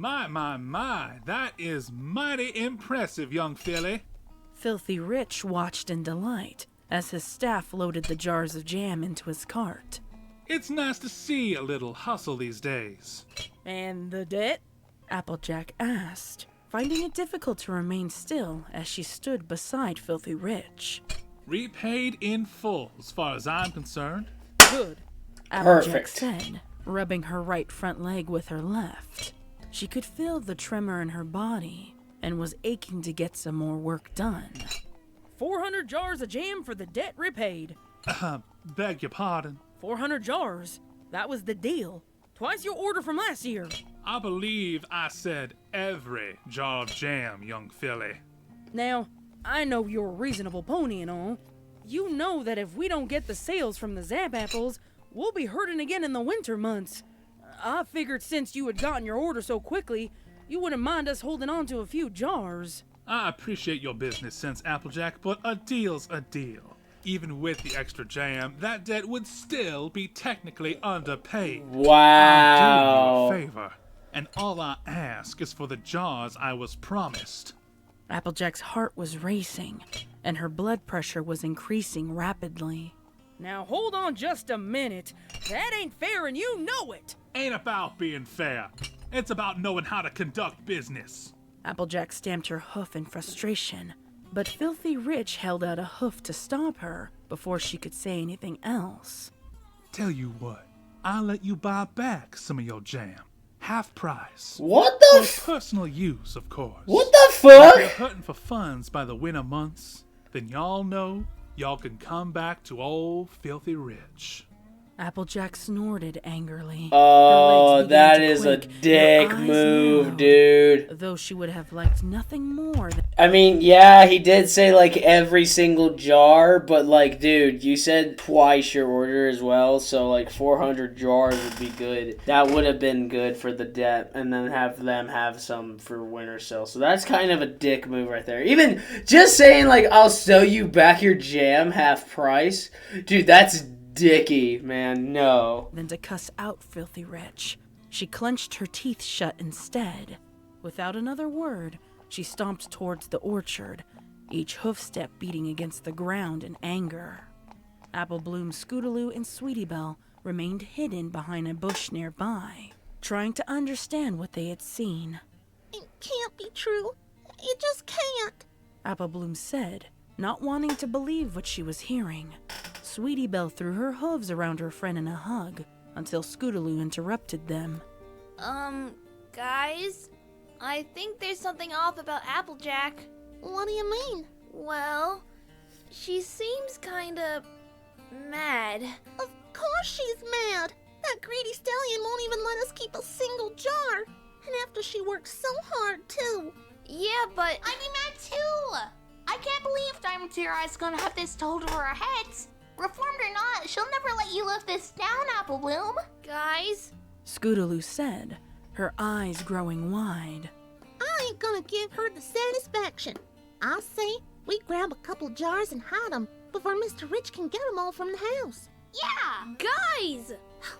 My, that is mighty impressive, young filly. Filthy Rich watched in delight as his staff loaded the jars of jam into his cart. It's nice to see a little hustle these days. And the debt? Applejack asked, finding it difficult to remain still as she stood beside Filthy Rich. Repaid in full, as far as I'm concerned. Good, Applejack said, rubbing her right front leg with her left. She could feel the tremor in her body and was aching to get some more work done. 400 jars of jam for the debt repaid. Beg your pardon. 400 jars. That was the deal. Twice your order from last year. I believe I said every jar of jam, young filly. Now, I know you're a reasonable pony and all. You know that if we don't get the sales from the Zap apples, we'll be hurting again in the winter months. I figured since you had gotten your order so quickly, you wouldn't mind us holding on to a few jars. I appreciate your business sense, Applejack, but a deal's a deal. Even with the extra jam, that debt would still be technically underpaid. Wow. I'm doing you a favor, and all I ask is for the jars I was promised. Applejack's heart was racing, and her blood pressure was increasing rapidly. Now hold on just a minute. That ain't fair and you know it. Ain't about being fair. It's about knowing how to conduct business. Applejack stamped her hoof in frustration, but Filthy Rich held out a hoof to stop her before she could say anything else. Tell you what, I'll let you buy back some of your jam. Half price. What the For personal use, of course. What the fuck? If you're hurting for funds by the winter months, then y'all know y'all can come back to old Filthy Rich. Applejack snorted angrily. Oh, that is a dick move, dude. Though she would have liked nothing more than... I mean, yeah, he did say, like, every single jar, but, like, dude, you said twice your order as well, so, like, 400 jars would be good. That would have been good for the debt, and then have them have some for winter sale. So that's kind of a dick move right there. Even just saying, like, I'll sell you back your jam half price. Dude, that's dicky, man, no. Than to cuss out Filthy Rich. She clenched her teeth shut instead. Without another word, she stomped towards the orchard, each hoofstep beating against the ground in anger. Apple Bloom, Scootaloo, and Sweetie Belle remained hidden behind a bush nearby, trying to understand what they had seen. It can't be true. It just can't, Apple Bloom said, not wanting to believe what she was hearing. Sweetie Belle threw her hooves around her friend in a hug until Scootaloo interrupted them. Guys? I think there's something off about Applejack. What do you mean? Well, she seems kinda mad. Of course she's mad. That greedy stallion won't even let us keep a single jar. And after she worked so hard, too. Yeah, but... I'd be mad too! I can't believe DeviantArt is gonna have this told over our heads. Reformed or not, she'll never let you live this down, Apple Bloom. Guys? Scootaloo said, her eyes growing wide. I ain't gonna give her the satisfaction. I say we grab a couple jars and hide them before Mr. Rich can get them all from the house. Yeah! Guys!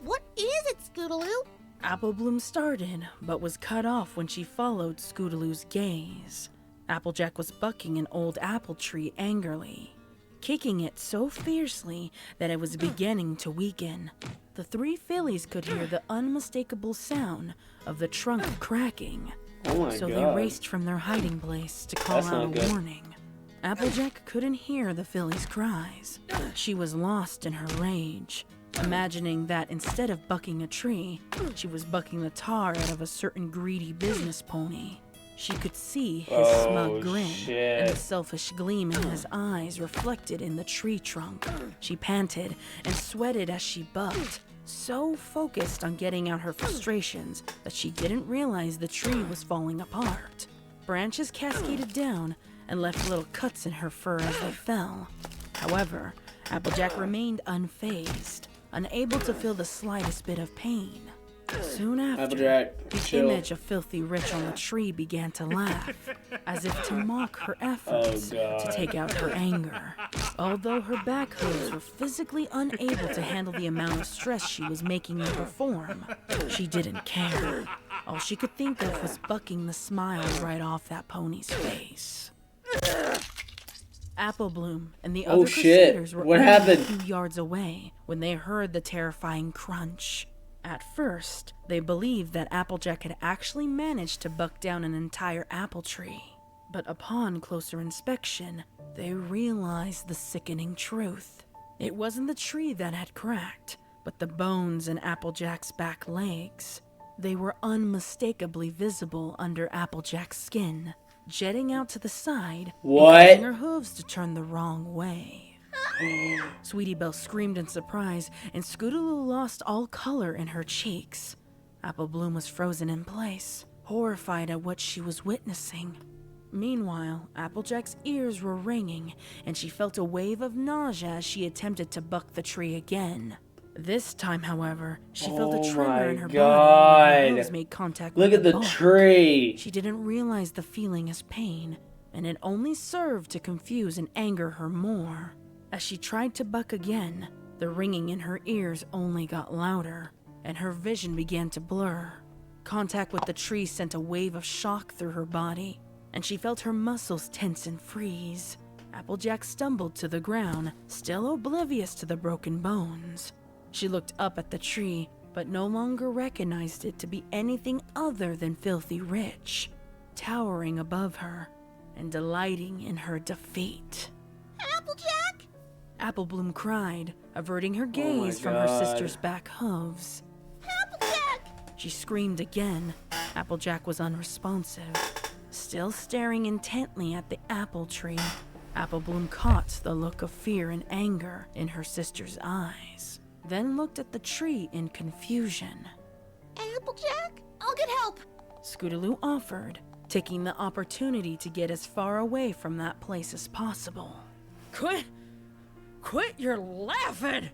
What is it, Scootaloo? Apple Bloom started, but was cut off when she followed Scootaloo's gaze. Applejack was bucking an old apple tree angrily, kicking it so fiercely that it was beginning to weaken. The three fillies could hear the unmistakable sound of the trunk cracking, so they raced from their hiding place to call out a warning. Applejack couldn't hear the fillies' cries. She was lost in her rage, imagining that instead of bucking a tree, she was bucking the tar out of a certain greedy business pony. She could see his smug grin and the selfish gleam in his eyes reflected in the tree trunk. She panted and sweated as she bucked, so focused on getting out her frustrations that she didn't realize the tree was falling apart. Branches cascaded down and left little cuts in her fur as they fell. However, Applejack remained unfazed, unable to feel the slightest bit of pain. Soon after, the image of Filthy Rich on the tree began to laugh, as if to mock her efforts to take out her anger. Although her back hooves were physically unable to handle the amount of stress she was making them perform, she didn't care. All she could think of was bucking the smile right off that pony's face. Apple Bloom and the other Crusaders were What only happened? a few yards away when they heard the terrifying crunch. At first, they believed that Applejack had actually managed to buck down an entire apple tree. But upon closer inspection, they realized the sickening truth. It wasn't the tree that had cracked, but the bones in Applejack's back legs. They were unmistakably visible under Applejack's skin, jetting out to the side, and causing her hooves to turn the wrong way. Sweetie Belle screamed in surprise, and Scootaloo lost all color in her cheeks. Apple Bloom was frozen in place, horrified at what she was witnessing. Meanwhile, Applejack's ears were ringing, and she felt a wave of nausea as she attempted to buck the tree again. This time, however, she felt a tremor in her body when her nose made contact with the bark. tree. She didn't realize the feeling as pain, and it only served to confuse and anger her more. As she tried to buck again, the ringing in her ears only got louder, and her vision began to blur. Contact with the tree sent a wave of shock through her body, and she felt her muscles tense and freeze. Applejack stumbled to the ground, still oblivious to the broken bones. She looked up at the tree, but no longer recognized it to be anything other than Filthy Rich, towering above her and delighting in her defeat. Applejack? Apple Bloom cried, averting her gaze from her sister's back hooves. Applejack! She screamed again. Applejack was unresponsive, still staring intently at the apple tree. Apple Bloom caught the look of fear and anger in her sister's eyes, then looked at the tree in confusion. Applejack? I'll get help. Scootaloo offered, taking the opportunity to get as far away from that place as possible. Quit your laughing!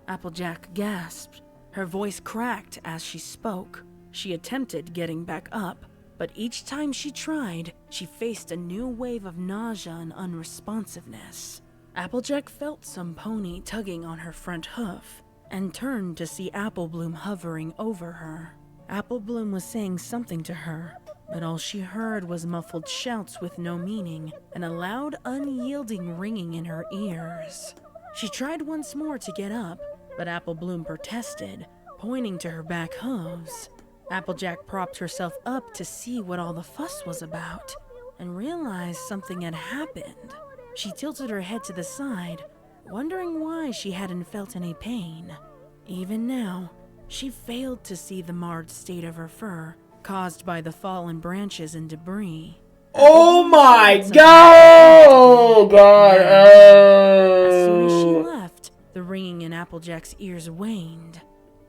Applejack gasped. Her voice cracked as she spoke. She attempted getting back up, but each time she tried, she faced a new wave of nausea and unresponsiveness. Applejack felt some pony tugging on her front hoof, and turned to see Apple Bloom hovering over her. Apple Bloom was saying something to her, but all she heard was muffled shouts with no meaning, and a loud, unyielding ringing in her ears. She tried once more to get up, but Apple Bloom protested, pointing to her back hooves. Applejack propped herself up to see what all the fuss was about, and realized something had happened. She tilted her head to the side, wondering why she hadn't felt any pain. Even now, she failed to see the marred state of her fur, caused by the fallen branches and debris. Oh my god! Oh god! As soon as she Oh! left, the ringing in Applejack's ears waned.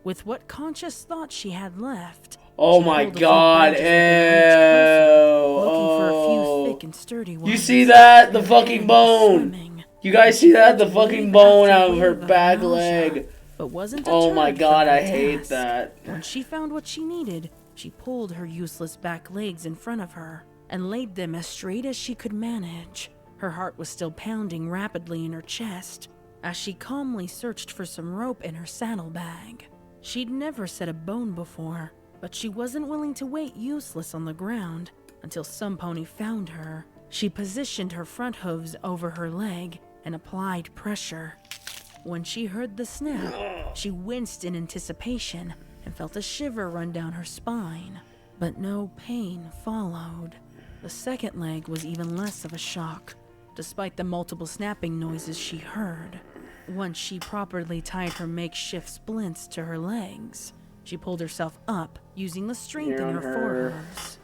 With what conscious thought she had left, Oh she my pulled a few god! branches within reach closer, Ew! looking for a few Oh! thick and sturdy ones. You see that? The Her fucking hand was bone! swimming. You guys see that? The Wave fucking after bone out of her wave back nausea, leg. But wasn't Oh my deterred god, from I her hate task. that. When she found what she needed, she pulled her useless back legs in front of her and laid them as straight as she could manage. Her heart was still pounding rapidly in her chest as she calmly searched for some rope in her saddlebag. She'd never set a bone before, but she wasn't willing to wait useless on the ground until some pony found her. She positioned her front hooves over her leg and applied pressure. When she heard the snap, she winced in anticipation and felt a shiver run down her spine, but no pain followed. The second leg was even less of a shock, despite the multiple snapping noises she heard. Once she properly tied her makeshift splints to her legs, she pulled herself up using the strength in her forehooves.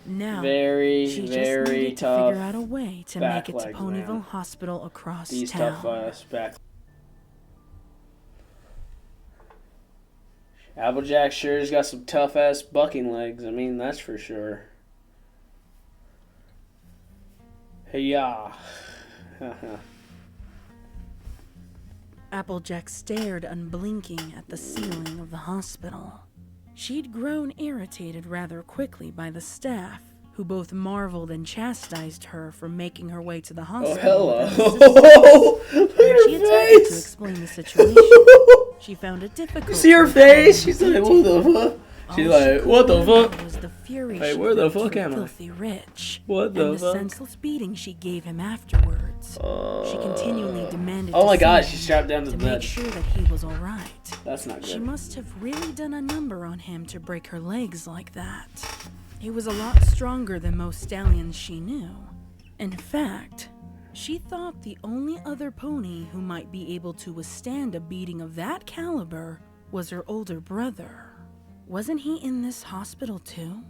Now, she just needed to tough figure out a way to make it to legs, Ponyville man. Hospital across These town. tough back. Applejack sure has got some tough ass bucking legs. I mean, that's for sure. Hey ya. Applejack stared unblinking at the ceiling of the hospital. She'd grown irritated rather quickly by the staff, who both marveled and chastised her for making her way to the Oh, hospital. hello. without assistance. Look When at she her attempted to face. explain the situation, she found it difficult. You see her to recall face? She's like, what the fuck? She's All she like, what the could remember fuck? was the fury Wait, she where the felt fuck for am I? Filthy Rich. What the and the fuck? senseless beating she gave him afterwards. She continually demanded Oh my to god, see she's him strapped down to the to make bed. sure that he was alright. That's not She good. must have really done a number on him to break her legs like that. He was a lot stronger than most stallions she knew. In fact, she thought the only other pony who might be able to withstand a beating of that caliber was her older brother. Wasn't he in this hospital too?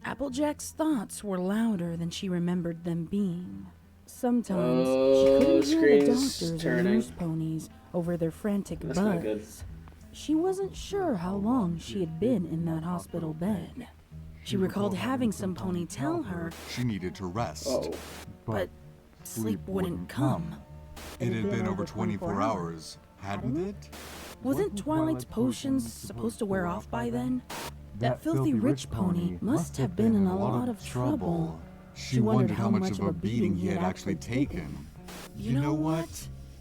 Applejack's thoughts were louder than she remembered them being. Sometimes she couldn't hear the screen's doctors and turning. nurse ponies over their frantic That's not good. buzz. She wasn't sure how long she had been in that hospital bed. She recalled having some pony tell her, She needed to rest. Oh. but sleep wouldn't come. It had been over 24 hours, hadn't it? Wasn't Twilight's potions supposed to wear off by then? That filthy rich pony must have been in a lot of trouble. She wondered how much of a beating he had actually taken. You know what?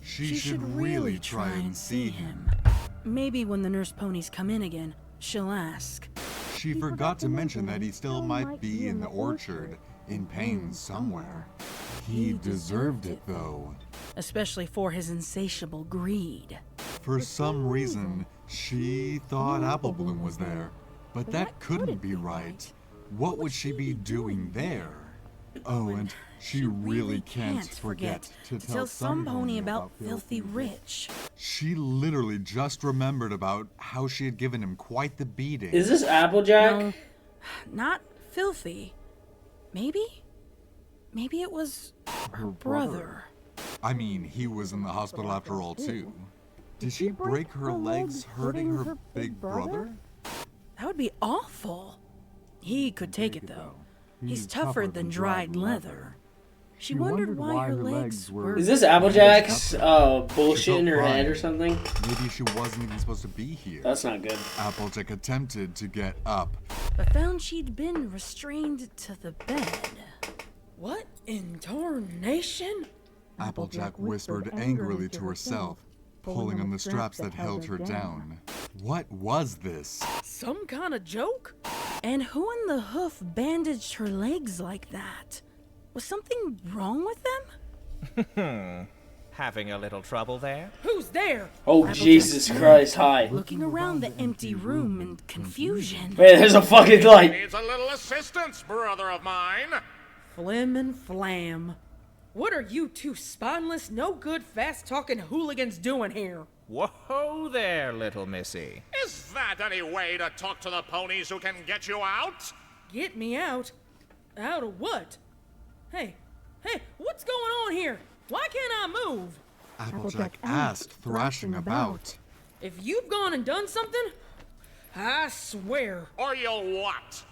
She should really try and see him. Maybe when the nurse ponies come in again, she'll ask. She forgot to mention that he still might be in the orchard, in pain somewhere. He deserved it, though. Especially for his insatiable greed. For some reason, she thought Apple Bloom was there. But that couldn't be right. What would she be doing there? Oh, and she really can't forget to tell some pony about Filthy Rich. She literally just remembered about how she had given him quite the beating. Is this Applejack? No, not Filthy. Maybe? Maybe it was her brother. I mean, he was in the hospital after all, too. Did she break her legs hurting her big brother? That would be awful. He could take it, though. He's tougher than dried leather. She wondered why her legs were... Is this Applejack's bullshit in her head or something? Maybe she wasn't even supposed to be here. That's not good. Applejack attempted to get up. But found she'd been restrained to the bed. What in tarnation? Applejack whispered angrily to herself, pulling on the straps that held her down. What was this? Some kind of joke? And who in the hoof bandaged her legs like that? Was something wrong with them? Having a little trouble there? Who's there? Oh, Applejack Jesus snapped, Christ, hi. Looking around the empty room in confusion. Wait, there's a fucking light. Needs a little assistance, brother of mine. Flim and Flam. What are you two spineless, no-good, fast-talking hooligans doing here? Whoa there, little missy. Is that any way to talk to the ponies who can get you out? Get me out? Out of what? Hey, what's going on here? Why can't I move? Applejack asked, thrashing about. If you've gone and done something, I swear. Or you'll what?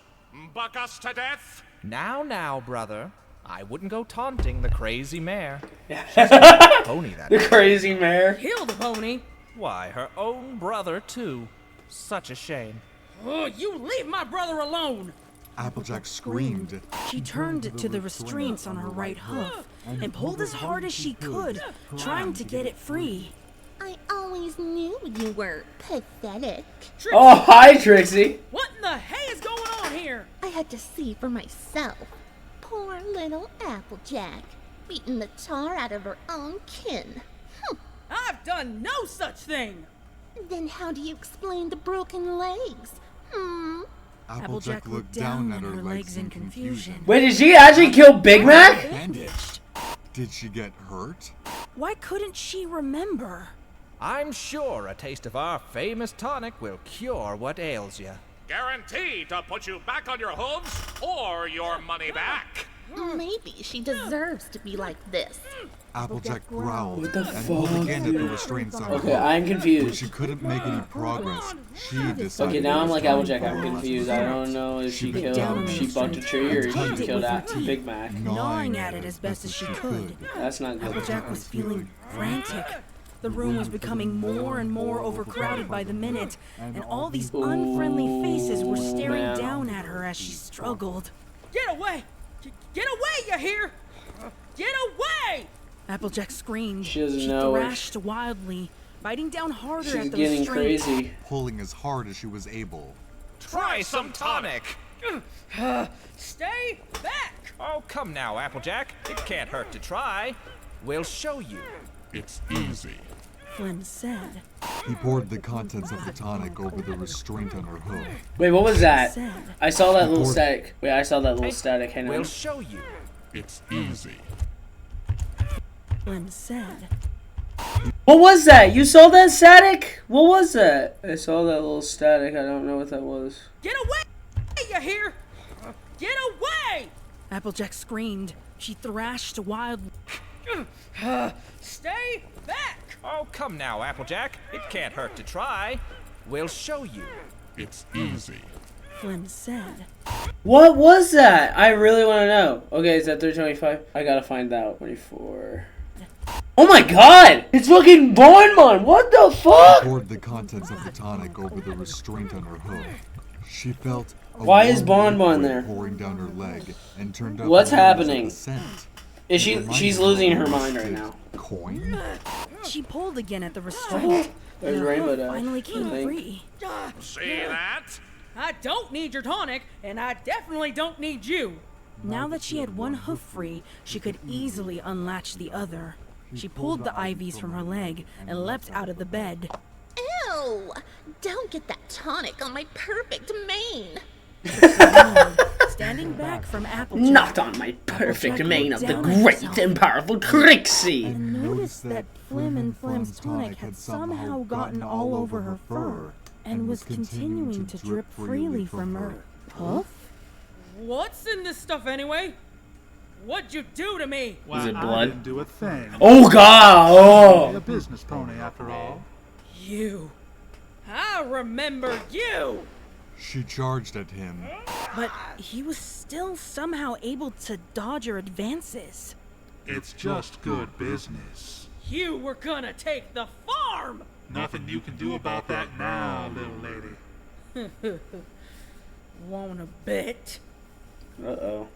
Buck us to death? Now, brother. I wouldn't go taunting the crazy mare. She's a pony, that The is. crazy mare. Kill the pony. Why, her own brother, too. Such a shame. Oh, you leave my brother alone. Applejack screamed. She turned to the restraints on her right hoof and pulled as hard as she could, trying to get it free. I always knew you were pathetic. Oh, hi, Trixie. What in the hey is going on here? I had to see for myself. Poor little Applejack, beating the tar out of her own kin. I've done no such thing. Then how do you explain the broken legs? Applejack looked down at her legs in confusion. Wait, did she actually kill Big Mac? Bandaged. Did she get hurt? Why couldn't she remember? I'm sure a taste of our famous tonic will cure what ails you. Guaranteed to put you back on your hooves or your money back. Maybe she deserves to be like this. Applejack growled What the and pulled fuck? again at the restraints on her Okay, hook. I'm When confused. she couldn't make any progress, she decided. Okay, now I'm like it was Applejack. time I'm for confused. I don't know if she killed, she bucked a tree or she killed Big Mac. Gnawing at it as best as she could. That's not good. Applejack was feeling frantic. The room was becoming more and more overcrowded by the minute, and all these unfriendly faces were staring man. down at her as she struggled. Get away! Get away, you hear? Get away! Applejack screamed. She doesn't know if- thrashed wildly, biting down harder She's at the getting restraint. crazy. pulling as hard as she was able, Try some tonic. Stay back! Oh, come now, Applejack. It can't hurt to try. We'll show you. It's easy. Flynn said. He poured the contents of the tonic over the restraint on her hoof. Wait, what was that? Said. I saw that little static. Wait, I saw that little static. Hang We'll on. show you. It's easy. Flynn said. What was that? You saw that static? What was that? I saw that little static. I don't know what that was. Get away! You hear? Get away! Applejack screamed. She thrashed wildly. Stay back! Oh, come now, Applejack. It can't hurt to try. We'll show you. It's easy. Flynn said. What was that? I really want to know. Okay, is that 325? I gotta find out. 24. Oh my god! It's fucking Bonbon! What the fuck? He poured the contents of the tonic over the restraint on her hoof. She felt a Why is warm Bonbon liquid there? pouring down her leg and turned up What's the nose of happening? the scent. Is she? Reminded She's her losing of her a mind right rusted now. Coin? She pulled again at the restraint. There's and her Rainbow hoof Dash, finally I came think. free. See that? I don't need your tonic, and I definitely don't need you. Now that she had one hoof free, she could easily unlatch the other. She pulled the IVs from her leg and leapt out of the bed. Ew! Don't get that tonic on my perfect mane. Standing back from Applejack. Not on my perfect Applejack mane of looked the down at great herself and powerful Trixie. and noticed that Flim and Flim's tonic had somehow gotten all over her fur and was continuing to drip freely from her puff. What's in this stuff anyway? What'd you do to me? Why, Is it I blood? didn't do a thing. Oh god! A business pony, after all. You. I remember you! She charged at him. But he was still somehow able to dodge her advances. It's just good business. You were gonna take the farm! Nothing you can do about that now, little lady. Want a bet? Uh-oh.